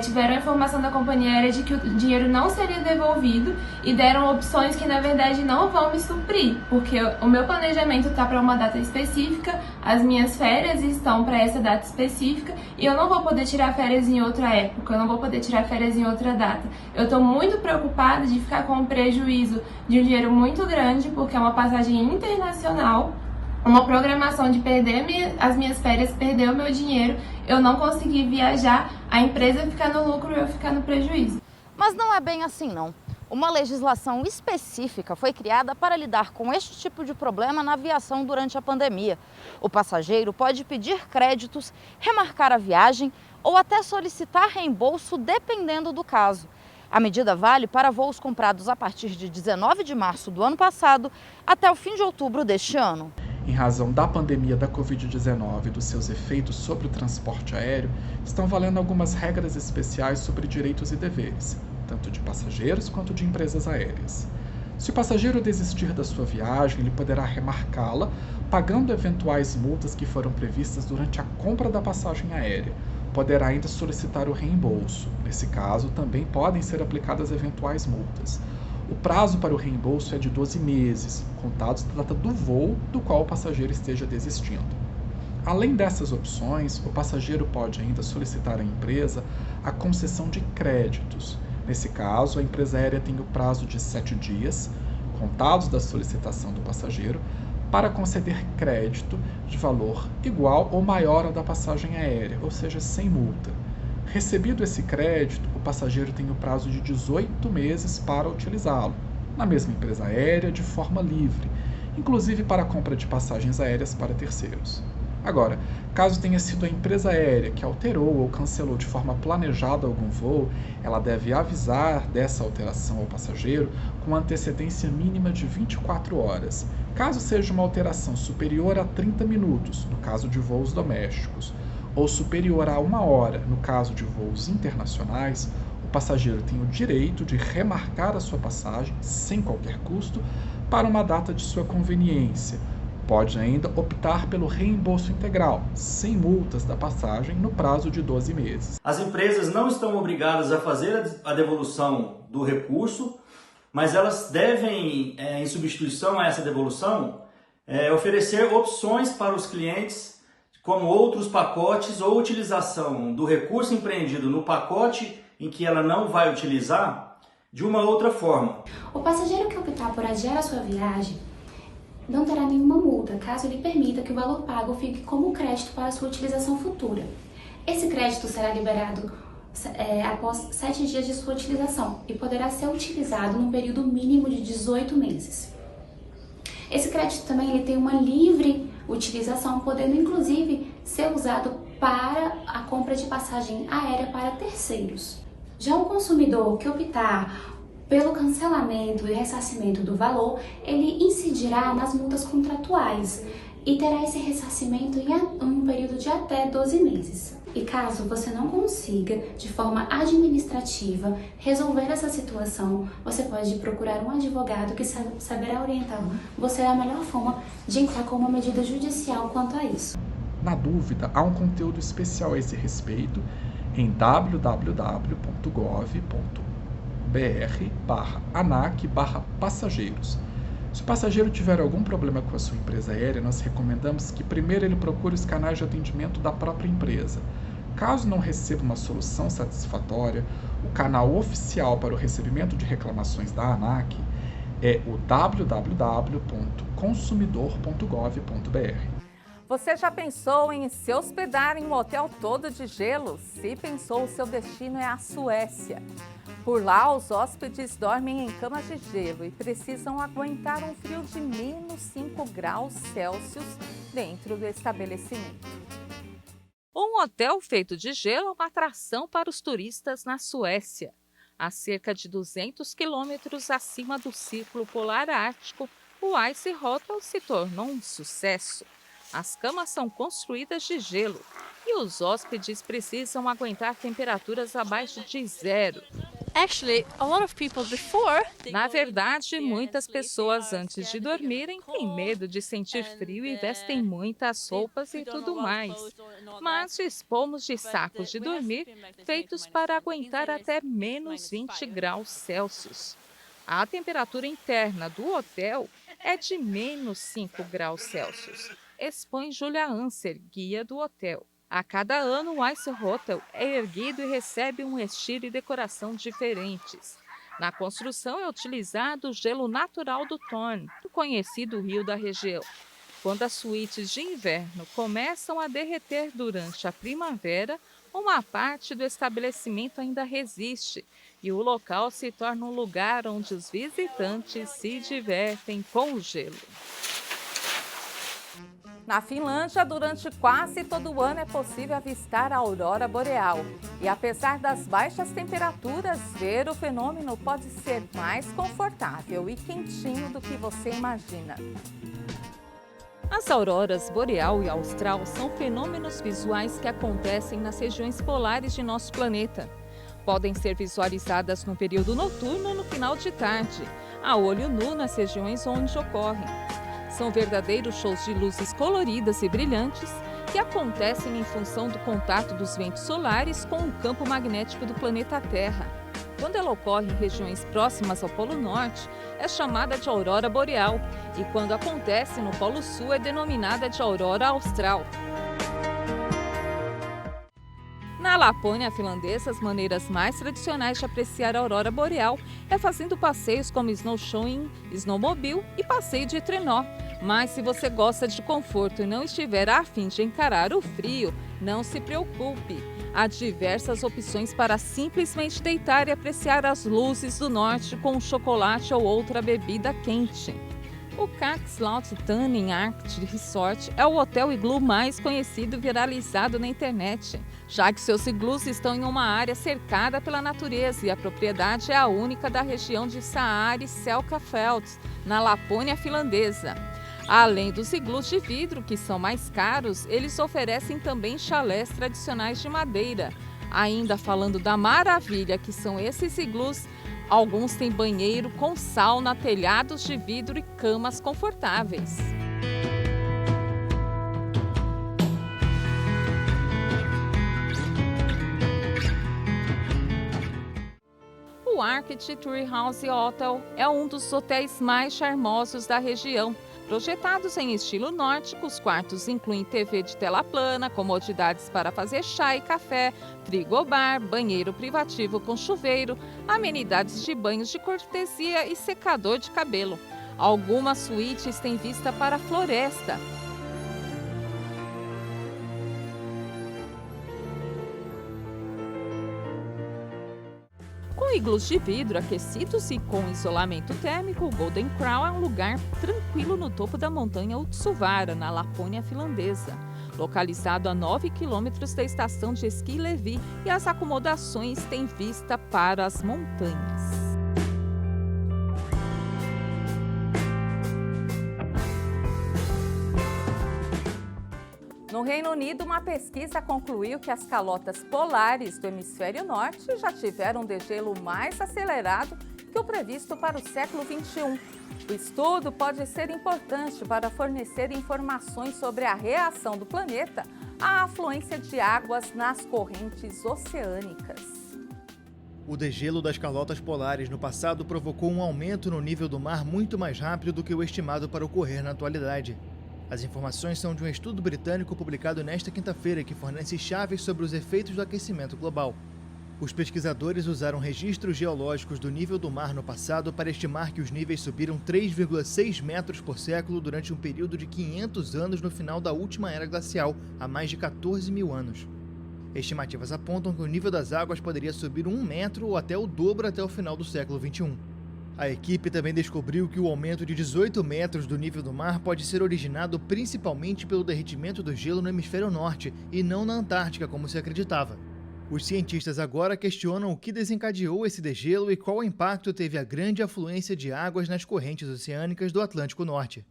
tiveram a informação da companhia aérea de que o dinheiro não seria devolvido e deram opções que na verdade não vão me suprir, porque o meu planejamento está para uma data específica, as minhas férias estão para essa data específica e eu não vou poder tirar férias em outra época, eu não vou poder tirar férias em outra data. Eu estou muito preocupada de ficar com um prejuízo de um dinheiro muito grande, porque é uma passagem internacional, uma programação de perder as minhas férias, perder o meu dinheiro, eu não conseguir viajar, a empresa ficar no lucro e eu ficar no prejuízo. Mas não é bem assim, não. Uma legislação específica foi criada para lidar com este tipo de problema na aviação durante a pandemia. O passageiro pode pedir créditos, remarcar a viagem ou até solicitar reembolso, dependendo do caso. A medida vale para voos comprados a partir de 19 de março do ano passado até o fim de outubro deste ano. Em razão da pandemia da Covid-19 e dos seus efeitos sobre o transporte aéreo, estão valendo algumas regras especiais sobre direitos e deveres, tanto de passageiros quanto de empresas aéreas. Se o passageiro desistir da sua viagem, ele poderá remarcá-la, pagando eventuais multas que foram previstas durante a compra da passagem aérea. Poderá ainda solicitar o reembolso. Nesse caso, também podem ser aplicadas eventuais multas. O prazo para o reembolso é de 12 meses, contados da data do voo do qual o passageiro esteja desistindo. Além dessas opções, o passageiro pode ainda solicitar à empresa a concessão de créditos. Nesse caso, a empresa aérea tem o prazo de 7 dias, contados da solicitação do passageiro, para conceder crédito de valor igual ou maior ao da passagem aérea, ou seja, sem multa. Recebido esse crédito, o passageiro tem o prazo de 18 meses para utilizá-lo, na mesma empresa aérea, de forma livre, inclusive para a compra de passagens aéreas para terceiros. Agora, caso tenha sido a empresa aérea que alterou ou cancelou de forma planejada algum voo, ela deve avisar dessa alteração ao passageiro com antecedência mínima de 24 horas, caso seja uma alteração superior a 30 minutos, no caso de voos domésticos, ou superior a 1 hora, no caso de voos internacionais, o passageiro tem o direito de remarcar a sua passagem, sem qualquer custo, para uma data de sua conveniência. Pode ainda optar pelo reembolso integral, sem multas da passagem, no prazo de 12 meses. As empresas não estão obrigadas a fazer a devolução do recurso, mas elas devem, em substituição a essa devolução, oferecer opções para os clientes, como outros pacotes ou utilização do recurso empreendido no pacote em que ela não vai utilizar de uma outra forma. O passageiro que optar por adiar a sua viagem não terá nenhuma multa, caso ele permita que o valor pago fique como crédito para sua utilização futura. Esse crédito será liberado após 7 dias de sua utilização e poderá ser utilizado num período mínimo de 18 meses. Esse crédito também ele tem uma livre utilização, podendo inclusive ser usado para a compra de passagem aérea para terceiros. Já o consumidor que optar pelo cancelamento e ressarcimento do valor, ele incidirá nas multas contratuais e terá esse ressarcimento em um período de até 12 meses. E caso você não consiga, de forma administrativa, resolver essa situação, você pode procurar um advogado que saberá orientar você a melhor forma de entrar com uma medida judicial quanto a isso. Na dúvida, há um conteúdo especial a esse respeito em www.gov.br/ANAC/passageiros. Se o passageiro tiver algum problema com a sua empresa aérea, nós recomendamos que primeiro ele procure os canais de atendimento da própria empresa. Caso não receba uma solução satisfatória, o canal oficial para o recebimento de reclamações da ANAC é o www.consumidor.gov.br. Você já pensou em se hospedar em um hotel todo de gelo? Se pensou, o seu destino é a Suécia. Por lá, os hóspedes dormem em camas de gelo e precisam aguentar um frio de -5 graus Celsius dentro do estabelecimento. Um hotel feito de gelo é uma atração para os turistas na Suécia. A cerca de 200 quilômetros acima do Círculo Polar Ártico, o Ice Hotel se tornou um sucesso. As camas são construídas de gelo e os hóspedes precisam aguentar temperaturas abaixo de zero. Na verdade, muitas pessoas antes de dormirem têm medo de sentir frio e vestem muitas roupas e tudo mais. Mas dispomos de sacos de dormir feitos para aguentar até -20 graus Celsius. A temperatura interna do hotel é de -5 graus Celsius. Expõe Julia Anser, guia do hotel. A cada ano, o Ice Hotel é erguido e recebe um estilo e decoração diferentes. Na construção é utilizado o gelo natural do Torn, o conhecido rio da região. Quando as suítes de inverno começam a derreter durante a primavera, uma parte do estabelecimento ainda resiste e o local se torna um lugar onde os visitantes se divertem com o gelo. Na Finlândia, durante quase todo o ano é possível avistar a aurora boreal. E apesar das baixas temperaturas, ver o fenômeno pode ser mais confortável e quentinho do que você imagina. As auroras boreal e austral são fenômenos visuais que acontecem nas regiões polares de nosso planeta. Podem ser visualizadas no período noturno ou no final de tarde, a olho nu nas regiões onde ocorrem. São verdadeiros shows de luzes coloridas e brilhantes que acontecem em função do contato dos ventos solares com o campo magnético do planeta Terra. Quando ela ocorre em regiões próximas ao Polo Norte, é chamada de aurora boreal, e quando acontece no Polo Sul é denominada de aurora austral. Na Lapônia finlandesa, as maneiras mais tradicionais de apreciar a aurora boreal é fazendo passeios como snowshoeing, snowmobile e passeio de trenó. Mas se você gosta de conforto e não estiver a fim de encarar o frio, não se preocupe. Há diversas opções para simplesmente deitar e apreciar as luzes do norte com um chocolate ou outra bebida quente. O Kakslauttanen Arctic Resort é o hotel iglu mais conhecido e viralizado na internet, já que seus iglus estão em uma área cercada pela natureza e a propriedade é a única da região de Saari-Selkafeld, na Lapônia finlandesa. Além dos iglus de vidro, que são mais caros, eles oferecem também chalés tradicionais de madeira. Ainda falando da maravilha que são esses iglus, alguns têm banheiro com sauna, telhados de vidro e camas confortáveis. O Arctic Treehouse Hotel é um dos hotéis mais charmosos da região. Projetados em estilo nórdico, os quartos incluem TV de tela plana, comodidades para fazer chá e café, frigobar, banheiro privativo com chuveiro, amenidades de banhos de cortesia e secador de cabelo. Algumas suítes têm vista para a floresta. Com iglus de vidro aquecidos e com isolamento térmico, o Golden Crown é um lugar tranquilo no topo da montanha Utsuvara, na Lapônia finlandesa. Localizado a 9 quilômetros da estação de esqui Levi, e as acomodações têm vista para as montanhas. No Reino Unido, uma pesquisa concluiu que as calotas polares do hemisfério norte já tiveram um degelo mais acelerado que o previsto para o século XXI. O estudo pode ser importante para fornecer informações sobre a reação do planeta à afluência de águas nas correntes oceânicas. O degelo das calotas polares no passado provocou um aumento no nível do mar muito mais rápido do que o estimado para ocorrer na atualidade. As informações são de um estudo britânico publicado nesta quinta-feira que fornece chaves sobre os efeitos do aquecimento global. Os pesquisadores usaram registros geológicos do nível do mar no passado para estimar que os níveis subiram 3,6 metros por século durante um período de 500 anos no final da última era glacial, há mais de 14 mil anos. Estimativas apontam que o nível das águas poderia subir 1 metro ou até o dobro até o final do século XXI. A equipe também descobriu que o aumento de 18 metros do nível do mar pode ser originado principalmente pelo derretimento do gelo no hemisfério norte e não na Antártica, como se acreditava. Os cientistas agora questionam o que desencadeou esse degelo e qual impacto teve a grande afluência de águas nas correntes oceânicas do Atlântico Norte.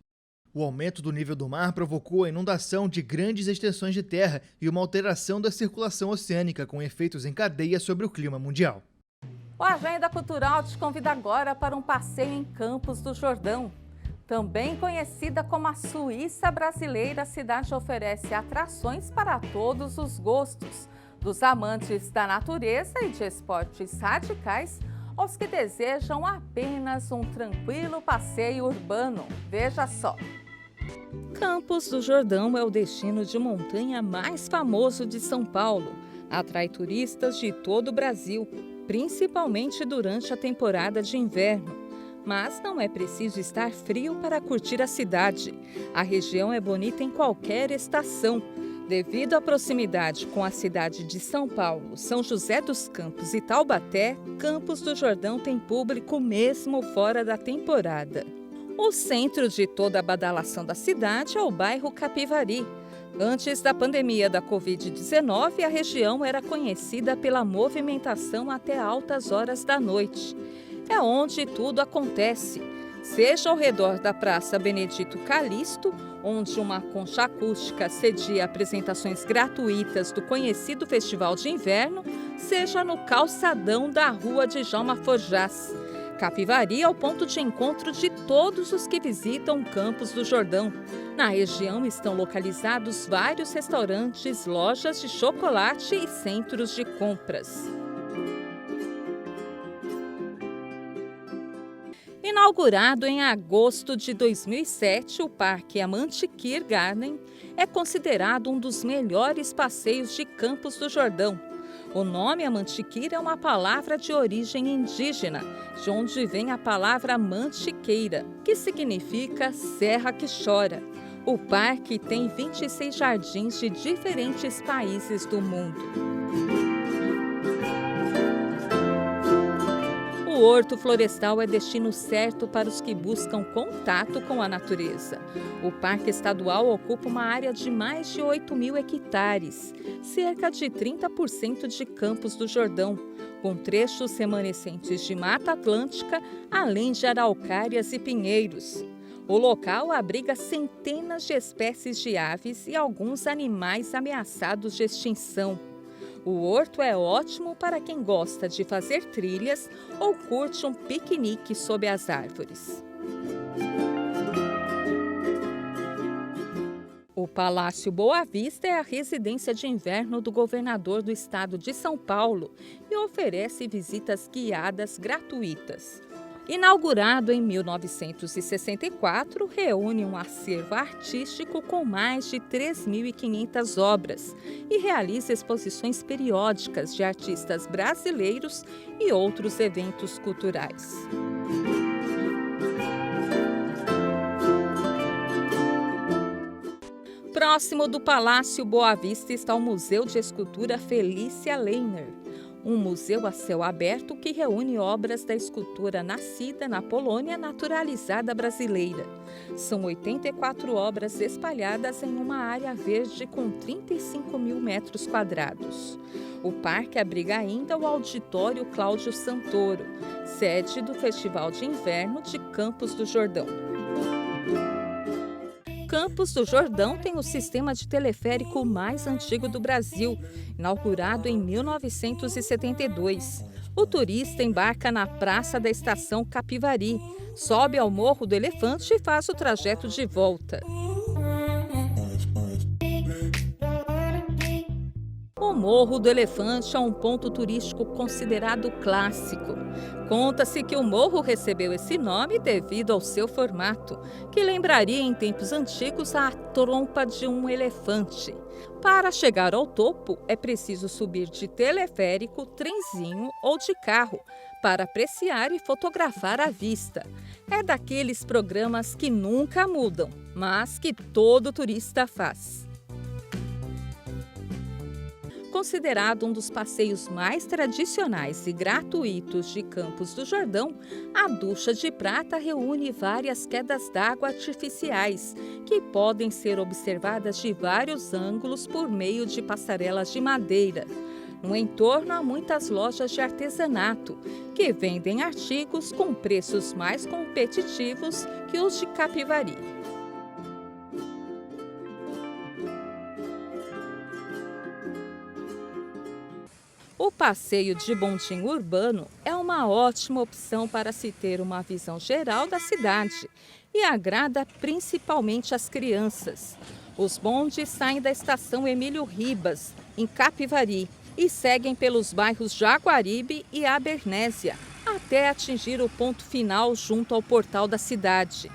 O aumento do nível do mar provocou a inundação de grandes extensões de terra e uma alteração da circulação oceânica, com efeitos em cadeia sobre o clima mundial. O Agenda Cultural te convida agora para um passeio em Campos do Jordão. Também conhecida como a Suíça brasileira, a cidade oferece atrações para todos os gostos, dos amantes da natureza e de esportes radicais aos que desejam apenas um tranquilo passeio urbano. Veja só. Campos do Jordão é o destino de montanha mais famoso de São Paulo. Atrai turistas de todo o Brasil, principalmente durante a temporada de inverno. Mas não é preciso estar frio para curtir a cidade. A região é bonita em qualquer estação. Devido à proximidade com a cidade de São Paulo, São José dos Campos e Taubaté, Campos do Jordão tem público mesmo fora da temporada. O centro de toda a badalação da cidade é o bairro Capivari. Antes da pandemia da Covid-19, a região era conhecida pela movimentação até altas horas da noite. É onde tudo acontece, seja ao redor da Praça Benedito Calixto, onde uma concha acústica cedia apresentações gratuitas do conhecido Festival de Inverno, seja no calçadão da Rua de Djalma Forjás. Capivari é o ponto de encontro de todos os que visitam Campos do Jordão. Na região estão localizados vários restaurantes, lojas de chocolate e centros de compras. Inaugurado em agosto de 2007, o Parque Amantiquir Garden é considerado um dos melhores passeios de Campos do Jordão. O nome Amantiquir é uma palavra de origem indígena, de onde vem a palavra mantiqueira, que significa serra que chora. O parque tem 26 jardins de diferentes países do mundo. O Horto Florestal é destino certo para os que buscam contato com a natureza. O Parque Estadual ocupa uma área de mais de 8.000 hectares, cerca de 30% de Campos do Jordão, com trechos remanescentes de Mata Atlântica, além de araucárias e pinheiros. O local abriga centenas de espécies de aves e alguns animais ameaçados de extinção. O horto é ótimo para quem gosta de fazer trilhas ou curte um piquenique sob as árvores. O Palácio Boa Vista é a residência de inverno do governador do estado de São Paulo e oferece visitas guiadas gratuitas. Inaugurado em 1964, reúne um acervo artístico com mais de 3.500 obras e realiza exposições periódicas de artistas brasileiros e outros eventos culturais. Próximo do Palácio Boa Vista está o Museu de Escultura Felícia Leiner, um museu a céu aberto que reúne obras da escultora nascida na Polônia naturalizada brasileira. São 84 obras espalhadas em uma área verde com 35.000 metros quadrados. O parque abriga ainda o Auditório Cláudio Santoro, sede do Festival de Inverno de Campos do Jordão. Campos do Jordão tem o sistema de teleférico mais antigo do Brasil, inaugurado em 1972. O turista embarca na Praça da Estação Capivari, sobe ao Morro do Elefante e faz o trajeto de volta. O Morro do Elefante é um ponto turístico considerado clássico. Conta-se que o morro recebeu esse nome devido ao seu formato, que lembraria em tempos antigos a trompa de um elefante. Para chegar ao topo, é preciso subir de teleférico, trenzinho ou de carro, para apreciar e fotografar a vista. É daqueles programas que nunca mudam, mas que todo turista faz. Considerado um dos passeios mais tradicionais e gratuitos de Campos do Jordão, a Ducha de Prata reúne várias quedas d'água artificiais, que podem ser observadas de vários ângulos por meio de passarelas de madeira. No entorno há muitas lojas de artesanato, que vendem artigos com preços mais competitivos que os de Capivari. O passeio de bondinho urbano é uma ótima opção para se ter uma visão geral da cidade e agrada principalmente as crianças. Os bondes saem da estação Emílio Ribas, em Capivari, e seguem pelos bairros Jaguaribe e Abernésia, até atingir o ponto final junto ao portal da cidade.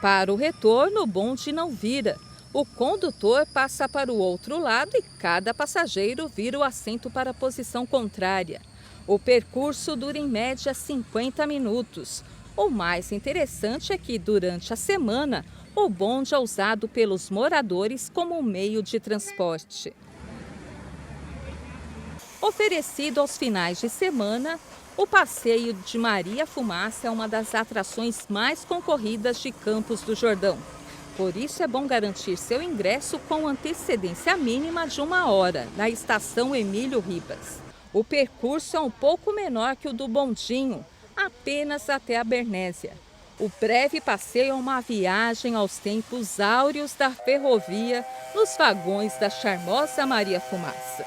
Para o retorno, o bonde não vira. O condutor passa para o outro lado e cada passageiro vira o assento para a posição contrária. O percurso dura em média 50 minutos. O mais interessante é que, durante a semana, o bonde é usado pelos moradores como meio de transporte. Oferecido aos finais de semana, o passeio de Maria Fumaça é uma das atrações mais concorridas de Campos do Jordão. Por isso é bom garantir seu ingresso com antecedência mínima de 1 hora, na estação Emílio Ribas. O percurso é um pouco menor que o do bondinho, apenas até Abernésia. O breve passeio é uma viagem aos tempos áureos da ferrovia nos vagões da charmosa Maria Fumaça.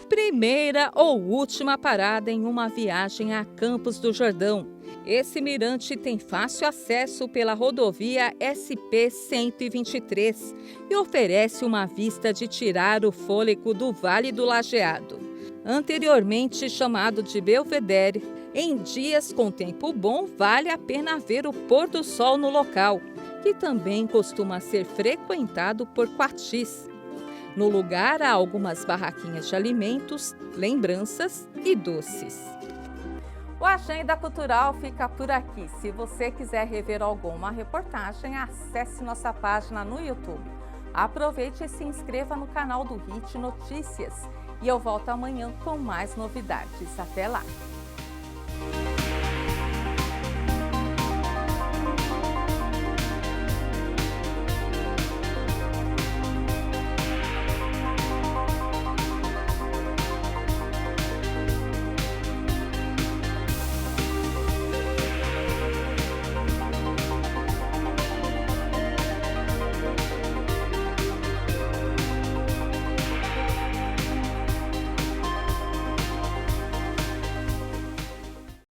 Primeira ou última parada em uma viagem a Campos do Jordão. Esse mirante tem fácil acesso pela rodovia SP-123 e oferece uma vista de tirar o fôlego do Vale do Lajeado. Anteriormente chamado de Belvedere, em dias com tempo bom vale a pena ver o pôr do sol no local, que também costuma ser frequentado por coatis. No lugar há algumas barraquinhas de alimentos, lembranças e doces. O Agenda Cultural fica por aqui. Se você quiser rever alguma reportagem, acesse nossa página no YouTube. Aproveite e se inscreva no canal do HIT Notícias. E eu volto amanhã com mais novidades. Até lá!